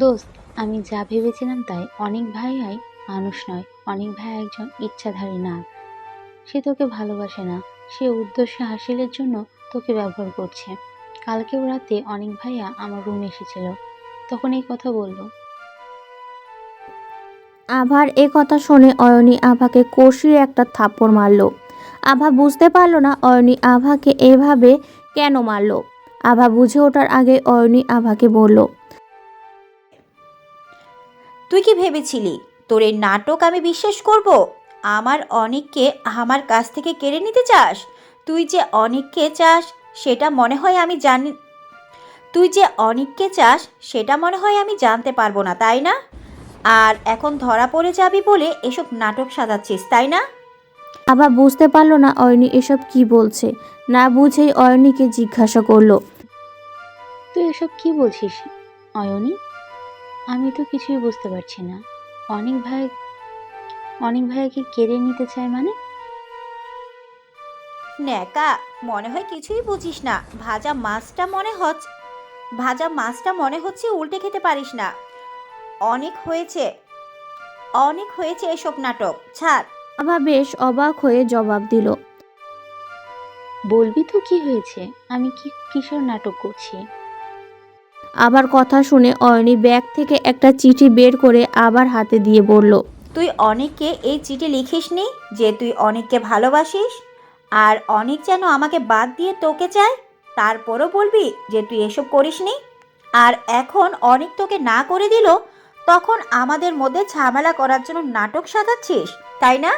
দোস্ত, আমি যা ভেবেছিলাম তাই। অনেক ভাইয়াই মানুষ নয়, অনেক ভাইয়া একজন ইচ্ছাধারী নাগ। সে তোকে ভালোবাসে না, সে উদ্দেশ্য হাসিলের জন্য তোকে ব্যবহার করছে। কালকেও রাতে অনেক ভাইয়া আমার রুমে এসেছিল, তখন এই কথা বলল। আভার এ কথা শুনে অয়নী আভাকে কষিয়ে একটা থাপ্পড় মারল। আভা বুঝতে পারল না অয়নী আভাকে এভাবে কেন মারল। আভা বুঝে ওঠার আগে অয়নী আভাকে বলল, তুই কি ভেবেছিলি তোর এই নাটক আমি বিশ্বাস করব? আমার অনেককে আমার কাছ থেকে কেড়ে নিতে চাস? তুই যে অনেককে চাস সেটা মনে হয় আমি জানি। তুই যে অনেককে চাস সেটা মনে হয় আমি জানতে পারবো না, তাই না? আর এখন ধরা পড়ে যাবি বলে এসব নাটক সাজাচ্ছিস, তাই না? আভা বুঝতে পারল না অয়নী এসব কি বলছে। না বুঝেই অয়নীকে জিজ্ঞাসা করলো, তুই এসব কি বলছিস অয়নী? আমি তো কিছুই বুঝতে পারছি না। অনেক ভাই অনেক ভাইয়াকে কেড়ে নিতে চায় মানে? ন্যাকা, মনে হয় কিছুই বুঝিস না। ভাজা মাছটা মনে হচ্ছে উল্টে খেতে পারিস না। অনেক হয়েছে, অনেক হয়েছে এসব নাটক, ছাড়। আভা বেশ অবাক হয়ে জবাব দিল, বলবি তো কি হয়েছে? আমি কিসের নাটক করছি? আবার কথা শুনে অয়নী ব্যাগ থেকে একটা চিঠি বের করে আবার হাতে দিয়ে বলল, তুই অনেককে এই চিঠি লিখিসনি যে তুই অনেককে ভালোবাসিস, আর অনেক যেন আমাকে বাদ দিয়ে তোকে চায়? তারপরও বলবি যে তুই এসব করিসনি? আর এখন অনেক তোকে না করে দিল, তখন আমাদের মধ্যে ঝামেলা করার জন্য নাটক সাজাচ্ছিস, তাই না?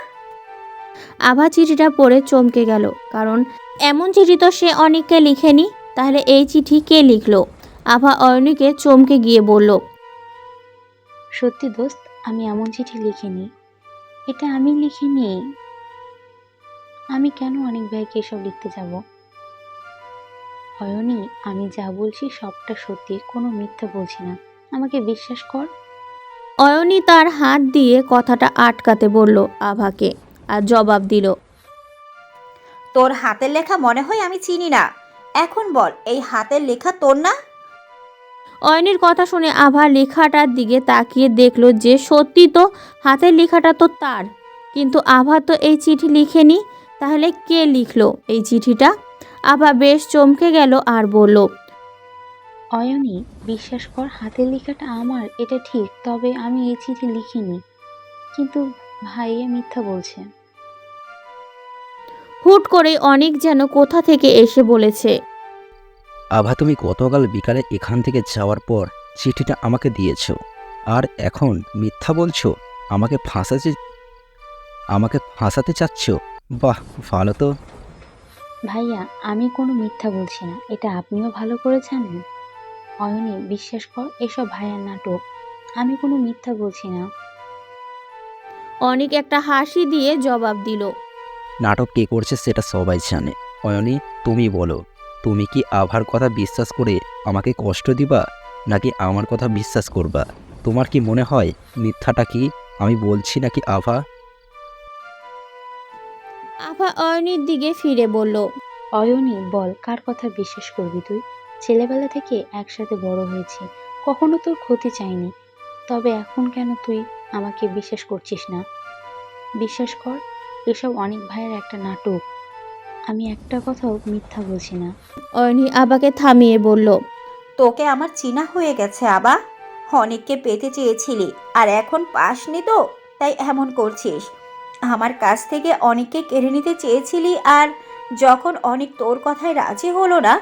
আভা চিঠিটা পড়ে চমকে গেল, কারণ এমন চিঠি তো সে অনেককে লিখেনি। তাহলে এই চিঠি কে লিখলো? আভা অয়নীকে চমকে গিয়ে বলল, সত্যি দোস্ত, আমি এমন চিঠি লিখিনি। এটা আমি লিখিনি। আমি কেন অনেক ভাইকে এসব লিখতে যাব? অয়নি, আমি যা বলছি সবটা সত্যি, কোনো মিথ্যা বলছি না। আমাকে বিশ্বাস কর। অয়নী তার হাত দিয়ে কথাটা আটকাতে বলল আভাকে, আর জবাব দিল, তোর হাতের লেখা মনে হয় আমি চিনি না। এখন বল, এই হাতের লেখা তোর না? অয়নীর কথা শুনে আভা লেখাটার দিকে তাকিয়ে দেখল যে সত্যি তো হাতের লেখাটা তো তার, কিন্তু আভা তো এই চিঠি লিখেনি। তাহলে কে লিখলো এই চিঠিটা? আভা বেশ চমকে গেল আর বলল, অয়নি, বিশ্বাস কর, হাতের লেখাটা আমার, এটা ঠিক, তবে আমি এই চিঠি লিখিনি। কিন্তু ভাইয়া মিথ্যা বলছে। হুট করে অনেক যেন কোথা থেকে এসে বলেছে, আভা, তুমি গতকাল বিকালে এখান থেকে যাওয়ার পর চিঠিটা আমাকে দিয়েছো, আর এখন মিথ্যা বলছো? আমাকে ফাঁসাতে আমাকে ফাঁসাতে চাচ্ছ? বাহ, ভালো তো। ভাইয়া, আমি কোনো মিথ্যা বলছি না, এটা আপনিও ভালো করে জানেন। অয়নি, বিশ্বাস কর, এসব ভাইয়ার নাটক। আমি কোনো মিথ্যা বলছি না। অনেক একটা হাসি দিয়ে জবাব দিল, নাটক কে করছে সেটা সবাই জানে। অয়নি, তুমি বলো, তুমি কি আভার কথা বিশ্বাস করে আমাকে কষ্ট দিবা, নাকি আমার কথা বিশ্বাস করবা? তোমার কি মনে হয় মিথ্যাটা কি আমি বলছি নাকি আভা? আভা অয়নীর দিকে ফিরে বলল, অয়নি, বল, কার কথা বিশ্বাস করবি তুই? ছেলেবেলা থেকে একসাথে বড় হয়েছি, কখনো তোর ক্ষতি চাইনি। তবে এখন কেন তুই আমাকে বিশ্বাস করছিস না? বিশ্বাস কর, এসব অনেক ভাইয়ের একটা নাটক। আমি একটা কথাও মিথ্যা বলছি না। অয়নী আবাকে থামিয়ে বলল, তোকে আমার চিনা হয়ে গেছে আবা। অনেককে পেতে চেয়েছিলি, আর এখন পাসনি তো, তাই এমন করছিস। আমার কাছ থেকে অনেককে কেড়ে নিতে চেয়েছিলি, আর যখন অনেক তোর কথায় রাজি হলো না,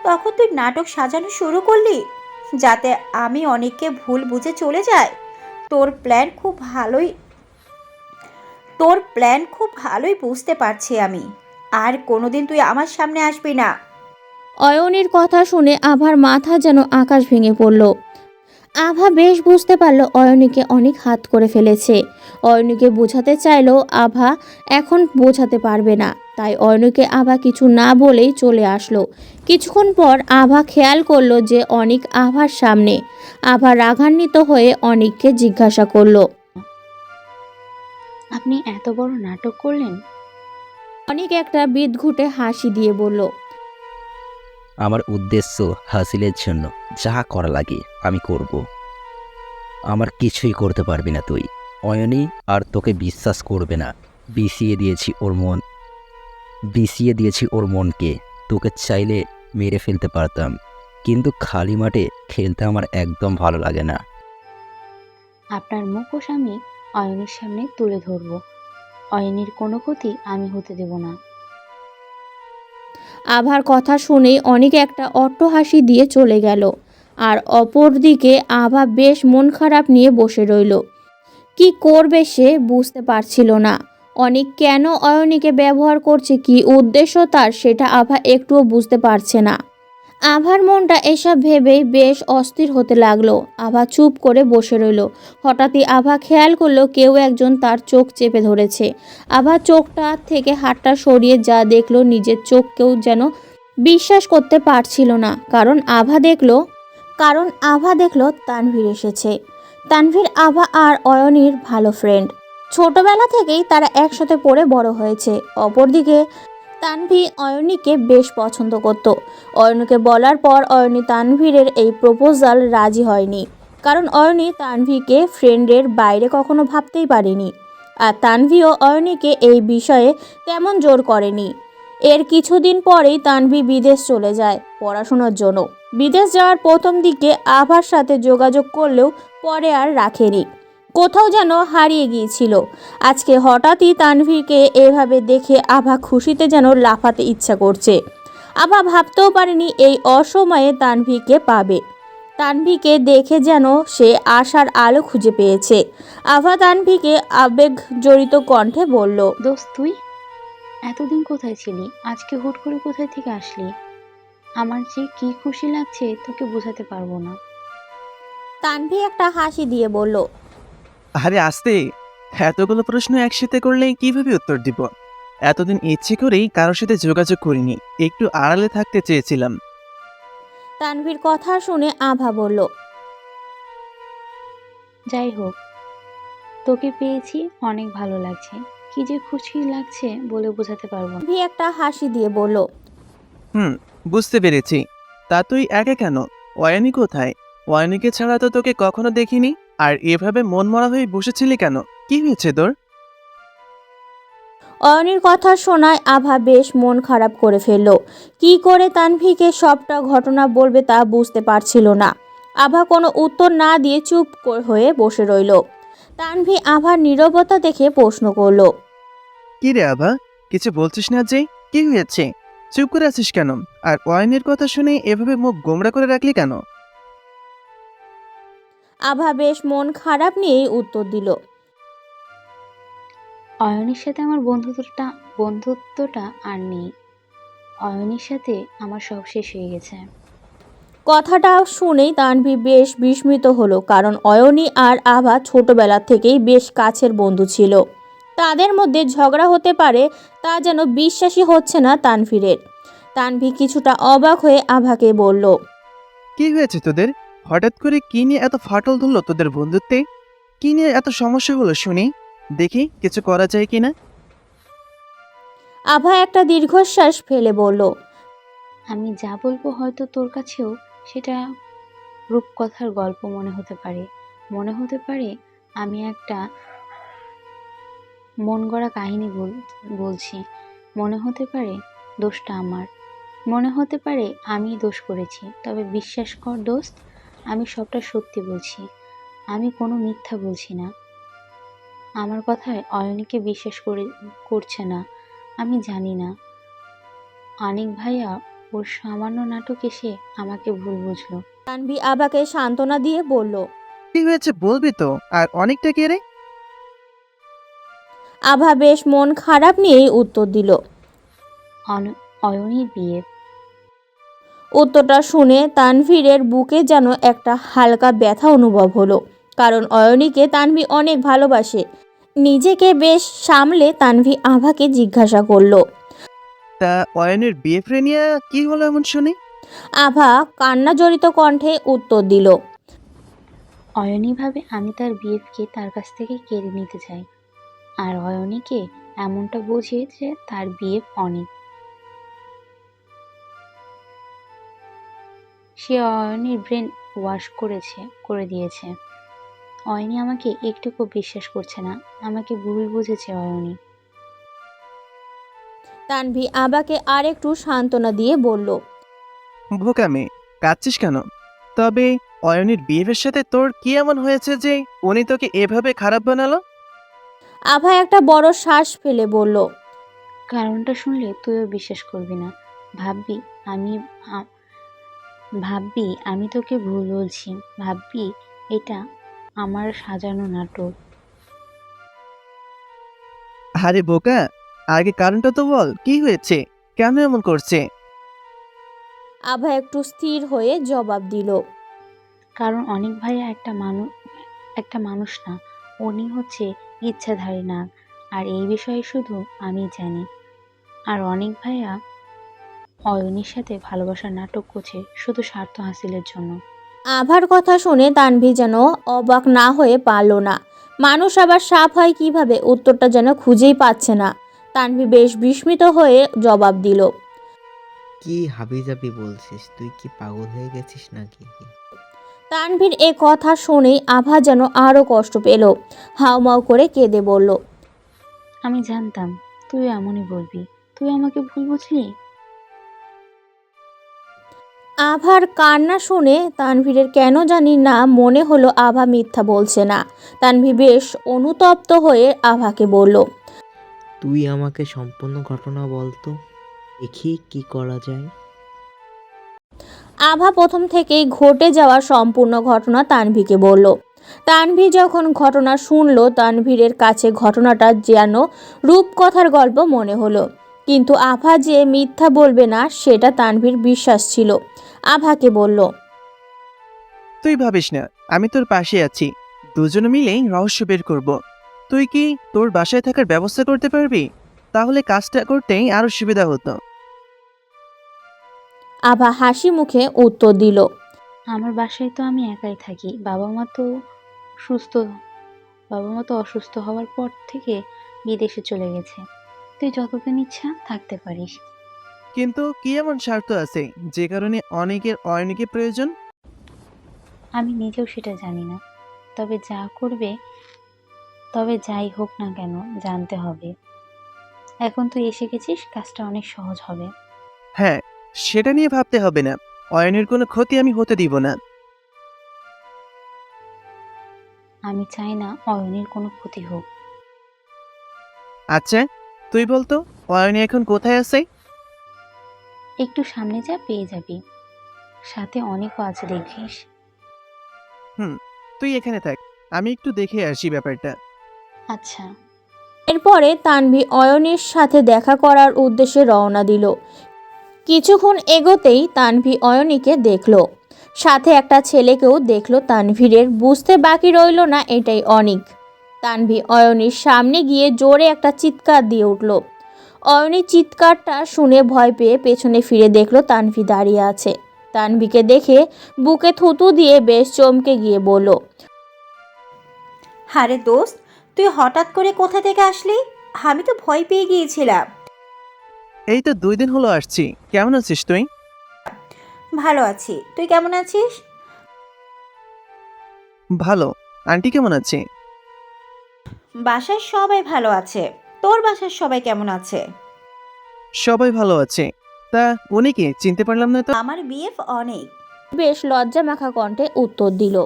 তখন তুই নাটক সাজানো শুরু করলি যাতে আমি অনেককে ভুল বুঝে চলে যাই। তোর প্ল্যান খুব ভালোই তোর প্ল্যান খুব ভালোই বুঝতে পারছি আমি। আর কোনোদিন তুই আমার সামনে আসবি না। অয়নীর কথা শুনে আভার মাথা যেন আকাশ ভেঙে পড়ল। আভা বেশ বুঝতে পারল অয়নীকে অনেক হাত করে ফেলেছে। অয়নীকে বোঝাতে চাইলেও আভা এখন বোঝাতে পারবে না, তাই অয়নীকে আভা কিছু না বলেই চলে আসলো। কিছুক্ষণ পর আভা খেয়াল করলো যে অনেক আভার সামনে। আভা রাগান্বিত হয়ে অনেককে জিজ্ঞাসা করলো, আপনি এত বড় নাটক করলেন? অনেক একটা বিদঘুটে হাসি দিয়ে বলল, আমার উদ্দেশ্য হাসিলের জন্য যা করা লাগে আমি করব। আমার কিছুই করতে পারবি না তুই। অয়নি আর তোকে বিশ্বাস করবে না। বিষিয়ে দিয়েছি ওর মন, বিষিয়ে দিয়েছি ওর মনকে। তোকে চাইলে মেরে ফেলতে পারতাম, কিন্তু খালি মাঠে খেলতে আমার একদম ভালো লাগে না। আপনার মুখোশ আমি অয়নির সামনে তুলে ধরব। অয়নির কোনো ক্ষতি আমি হতে দেব না। আভার কথা শুনেই অনেক একটা অট্টহাসি দিয়ে চলে গেল। আর অপরদিকে আভা বেশ মন খারাপ নিয়ে বসে রইল। কি করবে সে বুঝতে পারছিল না। অনেক কেন অয়নীকে ব্যবহার করছে, কি উদ্দেশ্য তার, সেটা আভা একটুও বুঝতে পারছে না। আভার মনটা এসব ভেবেই বেশ অস্থির হতে লাগলো। আভা চুপ করে বসে রইল। হঠাৎই আভা খেয়াল করলো কেউ একজন তার চোখ চেপে ধরেছে। আভা চোখটা থেকে হাতটা সরিয়ে যা দেখলো, নিজের চোখকেও যেন বিশ্বাস করতে পারছিল না। কারণ আভা দেখলো তানভীর এসেছে। তানভীর আভা আর অয়নীর ভালো ফ্রেন্ড। ছোটবেলা থেকেই তারা একসাথে পড়ে বড় হয়েছে। অপরদিকে তানভী অয়নীকে বেশ পছন্দ করত। অয়নীকে বলার পর অয়নী তানভীরের এই প্রপোজাল রাজি হয়নি, কারণ অয়নী তানভীকে ফ্রেন্ডের বাইরে কখনো ভাবতেই পারেনি। আর তানভীও অয়নীকে এই বিষয়ে তেমন জোর করেনি। এর কিছুদিন পরেই তানভী বিদেশ চলে যায় পড়াশোনার জন্য। বিদেশ যাওয়ার প্রথম দিকে আভার সাথে যোগাযোগ করলেও পরে আর রাখেনি, কোথাও যেন হারিয়ে গিয়েছিল। আজকে হঠাৎই তানভীরকে এভাবে দেখে আভা খুশিতে যেন লাফাতে ইচ্ছা করছে। আভা ভাবতেও পারেনি এই অসময়ে তানভীরকে পাবে। তানভীরকে দেখে যেন সে আশার আলো খুঁজে পেয়েছে। আভা তানভীরকে আবেগ জড়িত কণ্ঠে বলল, দোস্ত, তুই এতদিন কোথায় ছিলি? আজকে হুট করে কোথায় থেকে আসলি? আমার যে কি খুশি লাগছে তোকে বোঝাতে পারবো না। তানভীর একটা হাসি দিয়ে বলল, আরে আস্তে, এতগুলো প্রশ্ন একসাথে করলে কিভাবে উত্তর দিব? এতদিন ইচ্ছে করেই কারোর সাথে যোগাযোগ করিনি, একটু আড়ালে থাকতে চেয়েছিলাম। তানভীর কথা শুনে আভা বলল, যাই হোক, তোকে পেয়েছি, অনেক ভালো লাগছে। কি যে খুশি লাগছে বলে বোঝাতে পারবো না। তানভীর একটা হাসি দিয়ে বলল, হুম, বুঝতে পেরেছি। তা তুই একা কেন? ওয়ানি কোথায়? ওয়ানিকে ছাড়া তো তোকে কখনো দেখিনি। আর এভাবে মন মরা হয়ে বসেছিলি কেন? কি হয়েছে তোর? অয়নীর কথা শোনায় আভা বেশ মন খারাপ করে ফেলল। কি করে তানভীকে সবটা ঘটনা বলবে তা বুঝতে পারছিল না। আভা কোনো উত্তর না দিয়ে চুপ হয়ে বসে রইল। তানভী আভার নীরবতা দেখে প্রশ্ন করল, কি রে আভা, কিছু বলছিস না যে? কি হয়েছে? চুপ করে আছিস কেন? আর ওয়াইনের কথা শুনে এভাবে মুখ গোমড়া করে রাখলি কেন? আভা বেশ মন খারাপ নিয়েই উত্তর দিল, অয়নের সাথে আমার বন্ধুত্বটা আর নেই। অয়নের সাথে আমার সব শেষ হয়ে গেছে। কথাটা শুনেই তানভী বেশ বিস্মিত হলো, কারণ অয়নী আর আভা ছোটবেলা থেকেই বেশ কাছের বন্ধু ছিল। তাদের মধ্যে ঝগড়া হতে পারে তা যেন বিশ্বাসই হচ্ছে না তানভীরের। তানভী কিছুটা অবাক হয়ে আভাকে বলল, কি হয়েছে তোদের? হঠাৎ করে কি নিয়ে এত ফাটল ধরলো তোদের বন্ধুত্বে? কি নিয়ে এত সমস্যা হলো শুনি? দেখি কিছু করা যায় কিনা। আভা একটা দীর্ঘশ্বাস ফেলে বলল, আমি যা বলবো হয়তো তোর কাছেও সেটা রূপকথার গল্প মনে হতে পারে। মনে হতে পারে আমি একটা মন গড়া কাহিনী বলছি। মনে হতে পারে দোষটা আমার। মনে হতে পারে আমি দোষ করেছি। তবে বিশ্বাস কর দোস্ত, আমি সবটা সত্যি বলছি। আমি কোনো মিথ্যা বলছি না। আমার কথায় অয়নীকে বিশ্বাস করছে না। আমি জানি না, অনিক ভাইয়া ওর সামান্য নাটক এসে আমাকে ভুল বুঝলো। তানভী আভাকে সান্ত্বনা দিয়ে বলল, কি হয়েছে বলবি তো? আর অনেকটা কে রে? আভা বেশ মন খারাপ নিয়েই উত্তর দিল। অয়নীর বিয়ে। উত্তরটা শুনে তানভীরের বুকে যেন একটা হালকা ব্যথা অনুভব হলো, কারণ অয়নীকে তানভী অনেক ভালোবাসে। নিজেকে বেশ সামলে তানভী আভাকে জিজ্ঞাসা করলো। তা অয়নের বিয়ে ফ্রে নিয়ে কি হলো এমন শুনি? আভা কান্না জড়িত কণ্ঠে উত্তর দিল, অয়নী ভাবে আমি তার বিএফকে তার কাছ থেকে কেড়ে নিতে চাই। আর অয়নীকে এমনটা বুঝিয়ে যে তার বিএফ অনেক। সে অয়নীর ব্রেন ওয়াশ করে দিয়েছে। অয়নি আমাকে একটুকু বিশ্বাস করছে না। আমাকে ভুল বুঝেছে অয়নি। তানভি আবাকে আরেকটু সান্ত্বনা দিয়ে বলল, বোকা মেয়ে, কাঁদছিস কেন? তবে অয়নির বিহেভের সাথে তোর কি এমন হয়েছে যে উনি তোকে এভাবে খারাপ বানালো? আভা একটা বড় শ্বাস ফেলে বলল, কারণটা শুনলে তুইও বিশ্বাস করবি না। ভাববি আমি আ- ভাববি আমি তোকে ভুল বলছি। ভাববি এটা আমার সাজানো নাটক। আরে বোকা, আগে কারণটা তো বল, কি হয়েছে? কেন এমন করছে? আভা একটু স্থির হয়ে জবাব দিল, কারণ অনেক ভাইয়া একটা মানুষ না, উনি হচ্ছে ইচ্ছাধারী নাগ। আর এই বিষয়ে শুধু আমি জানি। আর অনেক ভাইয়া অয়নির সাথে ভালোবাসার নাটক করছে শুধু স্বার্থ হাসিলের জন্য। আভার কথা শুনে তানভি যেন অবাক না হয়ে পারল না। মানুষ আবার সাপ হয় কিভাবে, উত্তরটা যেন খুঁজেই পাচ্ছে না। তানভি বেশ বিস্মিত হয়ে জবাব দিল, কি হাবিজাবি বলছিস? তুই কি পাগল হয়ে গেছিস নাকি? তানভীর এ কথা শুনেই আভা যেন আরও কষ্ট পেল। হাউমাউ করে কেঁদে বলল, আমি জানতাম তুই এমনই বলবি। তুই আমাকে ভুল বুঝলি। আভার কান্না শুনে তানভীরের কেন জানি না মনে হলো আভা মিথ্যা বলছে না। তানভী বেশ অনুতপ্ত হয়ে আভাকে বলল, তুই আমাকে সম্পূর্ণ ঘটনা বলতো, দেখি কি করা যায়। আভা প্রথম থেকেই ঘটে যাওয়া সম্পূর্ণ ঘটনা তানভীকে বলল। তানভী যখন ঘটনা শুনল, তানভীরের কাছে ঘটনাটা যেন রূপকথার গল্প মনে হলো। কিন্তু আভা যে মিথ্যা বলবে না সেটা তানভীর বিশ্বাস ছিল। আভাকে বলল, তুই ভাবিস না, আমি তোর পাশে আছি। দুজনে মিলেই রহস্য বের করব। তুই কি তোর বাসায় থাকার ব্যবস্থা করতে পারবি? তাহলে কাজটা করতেই আরো সুবিধা হতো। আভা হাসি মুখে উত্তর দিল, আমার বাসায় তো আমি একাই থাকি। সুস্থ বাবা মা তো অসুস্থ হওয়ার পর থেকে বিদেশে চলে গেছে। তুই যতদিন ইচ্ছা থাকতে পারিস। কিন্তু কি এমন স্বার্থ আছে যে কারণে অনেকের অয়নিকে প্রয়োজন? আমি নিজেও সেটা জানি না। তবে তবে যাই হোক না কেন জানতে হবে। এখন তুই এসে গেছিস, কাজটা অনেক সহজ হবে। হ্যাঁ, সেটা নিয়ে ভাবতে হবে না। অয়নের কোনো ক্ষতি আমি হতে দিব না। আমি চাই না অয়নের কোনো ক্ষতি হোক। আচ্ছা, তুই বলতো অয়নি এখন কোথায় আছে? একটু সামনে যা, পেয়ে যাবি। সাথে অনেকও আছে, দেখিস। হুম, তুই এখানে থাক, আমি একটু দেখে আসি ব্যাপারটা। আচ্ছা। এরপরে তানভী অয়নের সাথে দেখা করার উদ্দেশ্যে রওনা দিল। কিছুক্ষণ এগোতেই তানভী অয়নীকে দেখল। সাথে একটা ছেলেকেও দেখল তানভীরের। বুঝতে বাকি রইল না এটাই অনিক। তানভী অয়নীর সামনে গিয়ে জোরে একটা চিৎকার দিয়ে উঠল। অয়নী চিৎকারটা শুনে ভয় পেয়ে পেছনে ফিরে দেখল তানভী দাঁড়িয়ে আছে। তানভীকে দেখে বুকে থুতু দিয়ে বেশ চমকে গিয়ে বলল, আরে দোস্ত, তুই হঠাৎ করে কোথা থেকে আসলি? আমি তো ভয় পেয়ে গিয়েছিলাম। এই তো 2 দিন হলো আসছি। কেমন আছিস তুই? ভালো আছি, তুই কেমন আছিস? ভালো। আন্টি কেমন আছে? বাসার সবাই ভালো আছে। তোর বাসার সবাই কেমন আছে? সবাই ভালো আছে। তা উনি কি, চিনতে পারলাম না তো। আমার বিএফ অনেক। বেশ লজ্জা মাখা কণ্ঠে উত্তর দিল।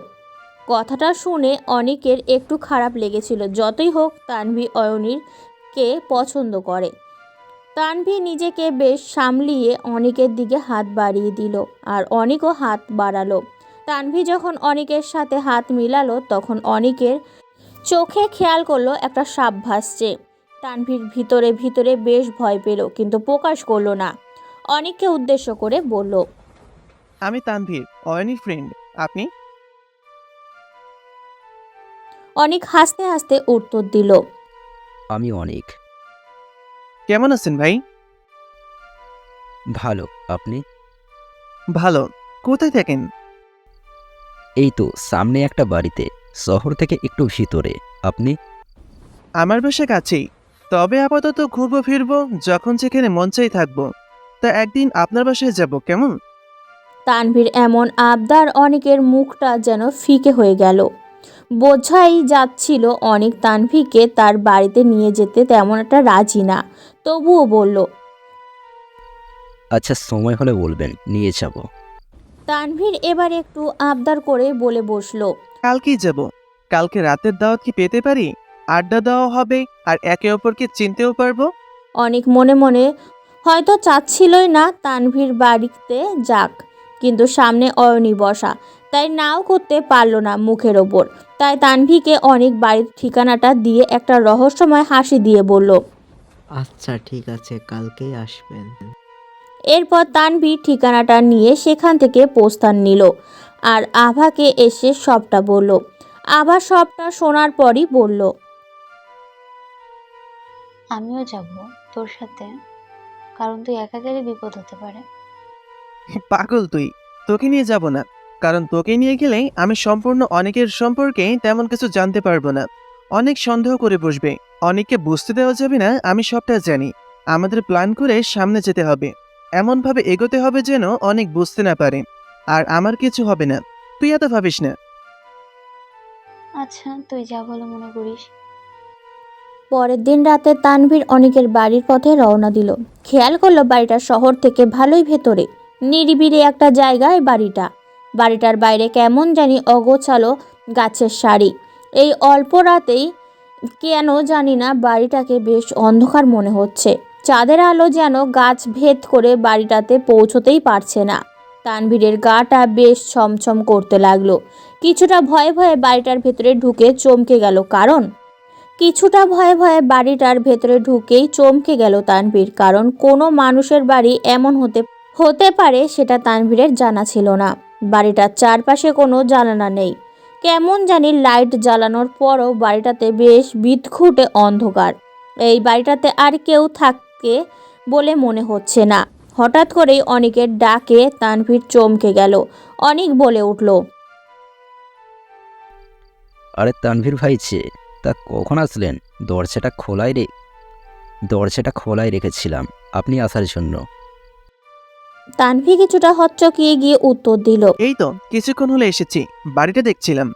কথাটা শুনে অনিকের একটু খারাপ লেগেছিল। যতই হোক তানভী অয়নীরকে পছন্দ করে। তানভী নিজেকে বেশ সামলিয়ে অনিকের দিকে হাত বাড়িয়ে দিল, আর অনিকও হাত বাড়ালো। তানভী যখন অনিকের সাথে হাত মিলালো তখন অনিকের চোখে খেয়াল করলো একটা সাপ ভাসছে। তানভীর ভিতরে ভিতরে বেশ ভয় পেল, কিন্তু প্রকাশ করলো না। অনিককে উদ্দেশ্য করে বলল, আমি তানভীর, অয়নির ফ্রেন্ড। আপনি? অনিক হাসতে হাসতে উত্তর দিল, আমি অনেক কেমন আছেন ভাই? ভালো। আপনি? ভালো। কোথায় থাকেন? এই তো সামনে একটা বাড়িতে, শহর থেকে একটু ভিতরে। আপনি? আমার বাসা কাছেই। তবে আপাতত ঘুরবো ফিরবো, যখন যেখানে মন চাই থাকবো। তা একদিন আপনার বাসায় যাব, কেমন? তানভীর এমন আবদার অনেকের মুখটা যেন ফিকে হয়ে গেল। বোঝাই যাচ্ছিল অনেক তানভীরকে তার বাড়িতে নিয়ে যেতে তেমন একটা রাজি না, তবুও বলল। আচ্ছা, সময় হলে বলবেন, নিয়ে যাব। তানভীর এবার একটু আবদার করে বলে বসলো। কালকেই যাব। কালকে রাতের দাওয়াত কি পেতে পারি? আড্ডা দেওয়া হবে আর একে অপরকে চিনতেও পারবো। অনেক মনে মনে হয়তো চাচ্ছিলই না তানভীর বাড়িতে যাক, কিন্তু সামনে অয়নী বসা, তাই নাও করতে পারল না মুখের ওপর। তাই তানভীকে অনেক বাড়ির ঠিকানাটা দিয়ে একটা রহস্যময় হাসি দিয়ে বলল। আচ্ছা ঠিক আছে, কালকেই আসবেন। এরপর তানভীর ঠিকানাটা নিয়ে সেখান থেকে প্রস্থান নিল আর আভাকে এসে সবটা বলল। আভা সবটা শোনার পরই বলল। আমিও যাব তোর সাথে, কারণ তুই একা গেলে বিপদ হতে পারে। পাগল তুই, তোকে নিয়ে যাব না। কারণ তোকে নিয়ে গেলে আমি সম্পূর্ণ অনেকের সম্পর্কে তেমন কিছু জানতে পারবো না। অনেক সন্দেহ করে বসবে। অনেককে বুঝতে দেওয়া যাবে না আমি সবটা জানি। আমাদের প্ল্যান করে সামনে যেতে হবে, এমনভাবে এগোতে হবে যেন অনেক বুঝতে না পারে। আর আমার কিছু হবে না, তুই এত ভাবিস না। আচ্ছা, তুই যা ভালো মনে করিস। পরের দিন রাতে তানভীর অনেকের বাড়ির পথে রওনা দিল। খেয়াল করলো বাড়িটা শহর থেকে ভালোই ভেতরে, নিরিবিলি একটা জায়গায় বাড়িটা। বাড়িটার বাইরে কেমন জানি অগোছালো গাছের সারি। এই অল্প রাতেই কেন জানি না বাড়িটাকে বেশ অন্ধকার মনে হচ্ছে। চাঁদের আলো যেন গাছ ভেদ করে বাড়িটাতে পৌঁছতেই পারছে না। তানভীরের গাটা বেশ ছমছম করতে লাগলো। কিছুটা ভয়ে ভয়ে বাড়িটার ভেতরে ঢুকে চমকে গেল, কারণ কিছুটা ভয়ে ভয়ে বাড়িটার ভেতরে ঢুকেই চমকে গেল তানভীর, কারণ কোনো মানুষের বাড়ি এমন হতে পারে সেটা তানভীরের জানা ছিল না। বাড়িটার চারপাশে কোনো জানালা নেই। কেমন জানি লাইট জ্বালানোর পরও বাড়িটাতে বেশ বিদঘুটে অন্ধকার। এই বাড়িটাতে আর কেউ থাকে বলে মনে হচ্ছে না। হঠাৎ করেই অনেকের ডাকে তানভীর চমকে গেল। অনেক বলে উঠল। আরে তানভীর ভাইছে, তা কখন আসলেন? দরজাটা খোলাই রেখেছিলাম আপনি আসার জন্য। তানভীর কিছুটা হকচকিয়ে গিয়ে উত্তর দিল। এই তো কিছুক্ষণ হলে এসেছি, বাড়িটা দেখছিলাম।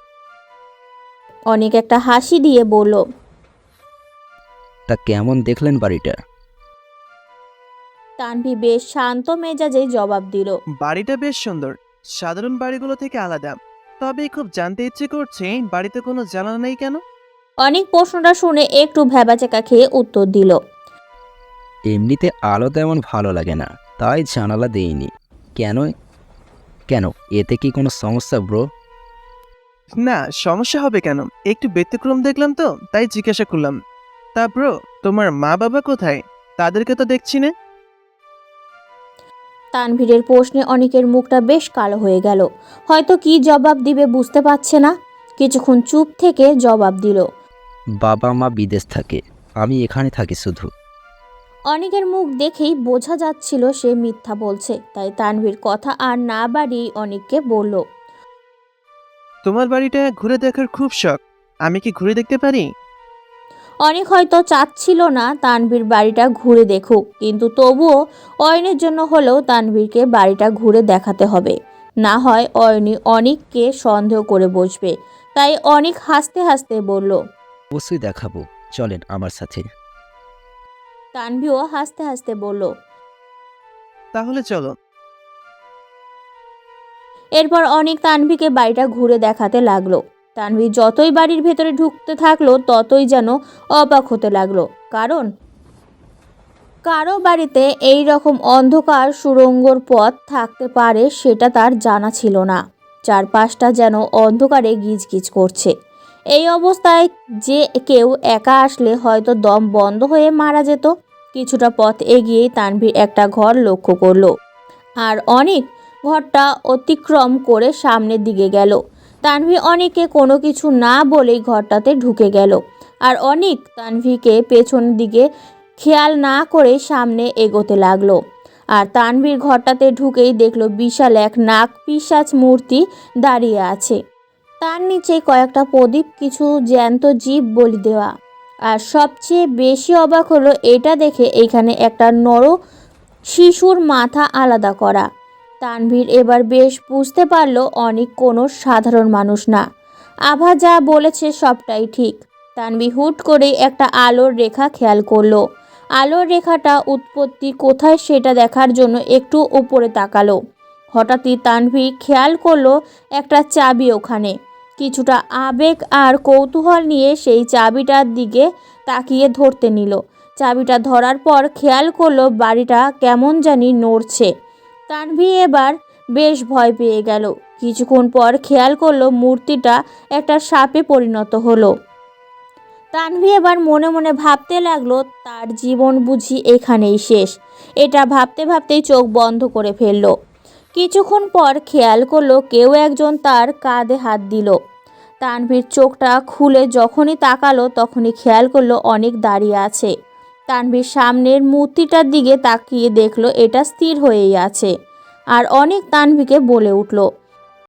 অনেক একটা হাসি দিয়ে বলল। তা কেমন দেখলেন বাড়িটা? তানভীর বেশ শান্ত মেজাজে জবাব দিল। বাড়িটা বেশ সুন্দর, সাধারণ বাড়িগুলো থেকে আলাদা। তবে খুব জানতে ইচ্ছে করছে বাড়িতে কোনো জানালা নেই কেন? অনেক প্রশ্নটা শুনে একটু ভ্যাবাচ্যাকা খেয়ে উত্তর দিল। এমনিতে আলো তেমন ভালো লাগে না, তাই জানালা দেইনি। কেন? কেন, এতে কি কোনো সমস্যা ব্রো? না, সমস্যা হবে কেন? একটু ব্যতিক্রম দেখলাম তো তাই জিজ্ঞাসা করলাম। তা ব্রো, তোমার মা বাবা কোথায়? তাদেরকে তো দেখছি না। তানভীরের প্রশ্নে অনেকের মুখটা বেশ কালো হয়ে গেল। হয়তো কি জবাব দিবে বুঝতে পারছে না। কিছুক্ষণ চুপ থেকে জবাব দিল। বাবা মা বিদেশ থাকে, আমি এখানে থাকি শুধু। অনেকের মুখ দেখেই বোঝা যাচ্ছিল সে মিথ্যা বলছে, তাই তানভীর কথা আর না বাড়িয়েই অনেককে বলল। তোমার বাড়িটা ঘুরে দেখার খুব শখ, আমি কি ঘুরে দেখতে পারি? অনেক হয়তো চাচ্ছিল না তানভীর বাড়িটা ঘুরে দেখুক, কিন্তু তবুও অয়নের জন্য হলেও তানভীরকে বাড়িটা ঘুরে দেখাতে হবে। না হয় অয়নি অনেককে সন্দেহ করে বসবে। তাই অনেক হাসতে হাসতে বলল। অবশ্যই দেখাবো, চলেন আমার সাথে। তানভীরও হাসতে হাসতে বলল। তাহলে চলো। এরপর অনেক তানভীরকে বাড়িটা ঘুরে দেখাতে লাগলো। তানভীর যতই বাড়ির ভেতরে ঢুকতে থাকলো ততই যেন অবাক হতে লাগলো, কারণ কারো বাড়িতে এই রকম অন্ধকার সুড়ঙ্গর পথ থাকতে পারে সেটা তার জানা ছিল না। চারপাশটা যেন অন্ধকারে গিজগিজ করছে। এই অবস্থায় যে কেউ একা আসলে হয়তো দম বন্ধ হয়ে মারা যেত। কিছুটা পথ এগিয়েই তানভীর একটা ঘর লক্ষ্য করলো, আর অনেক ঘরটা অতিক্রম করে সামনের দিকে গেল। তানভীর অনেককে কোনো কিছু না বলেই ঘরটাতে ঢুকে গেল, আর অনেক তানভীরকে পেছন দিকে খেয়াল না করে সামনে এগোতে লাগলো। আর তানভীর ঘরটাতে ঢুকেই দেখলো বিশাল এক নাগ পিশাচ মূর্তি দাঁড়িয়ে আছে। তার নিচে কয়েকটা প্রদীপ, কিছু জ্যান্ত জীব বলি দেওয়া। আর সবচেয়ে বেশি অবাক হলো এটা দেখে এখানে একটা নর শিশুর মাথা আলাদা করা। তানভীর এবার বেশ বুঝতে পারলো অনেক কোনো সাধারণ মানুষ না। আভা যা বলেছে সবটাই ঠিক। তানভি হুট করে একটা আলোর রেখা খেয়াল করলো। আলোর রেখাটা উৎপত্তি কোথায় সেটা দেখার জন্য একটু উপরে তাকালো। হঠাৎই তানভি খেয়াল করলো একটা চাবি ওখানে। কিছুটা আবেগ আর কৌতূহল নিয়ে সেই চাবিটার দিকে তাকিয়ে ধরতে নিল। চাবিটা ধরার পর খেয়াল করলো বাড়িটা কেমন জানি নড়ছে। তানভি এবার বেশ ভয় পেয়ে গেল। কিছুক্ষণ পর খেয়াল করলো মূর্তিটা একটা সাপে পরিণত হলো। তানভি এবার মনে মনে ভাবতে লাগলো তার জীবন বুঝি এখানেই শেষ। এটা ভাবতে ভাবতেই চোখ বন্ধ করে ফেললো। কিছুক্ষণ পর খেয়াল করলো কেউ একজন তার কাঁধে হাত দিল। তানভীর চোখটা খুলে যখনই তাকালো তখনই খেয়াল করলো অনেক দাঁড়িয়ে আছে। তানভীর সামনের মূর্তিটার দিকে তাকিয়ে দেখলো এটা স্থির হয়েই আছে। আর অনেক তানভীকে বলে উঠল,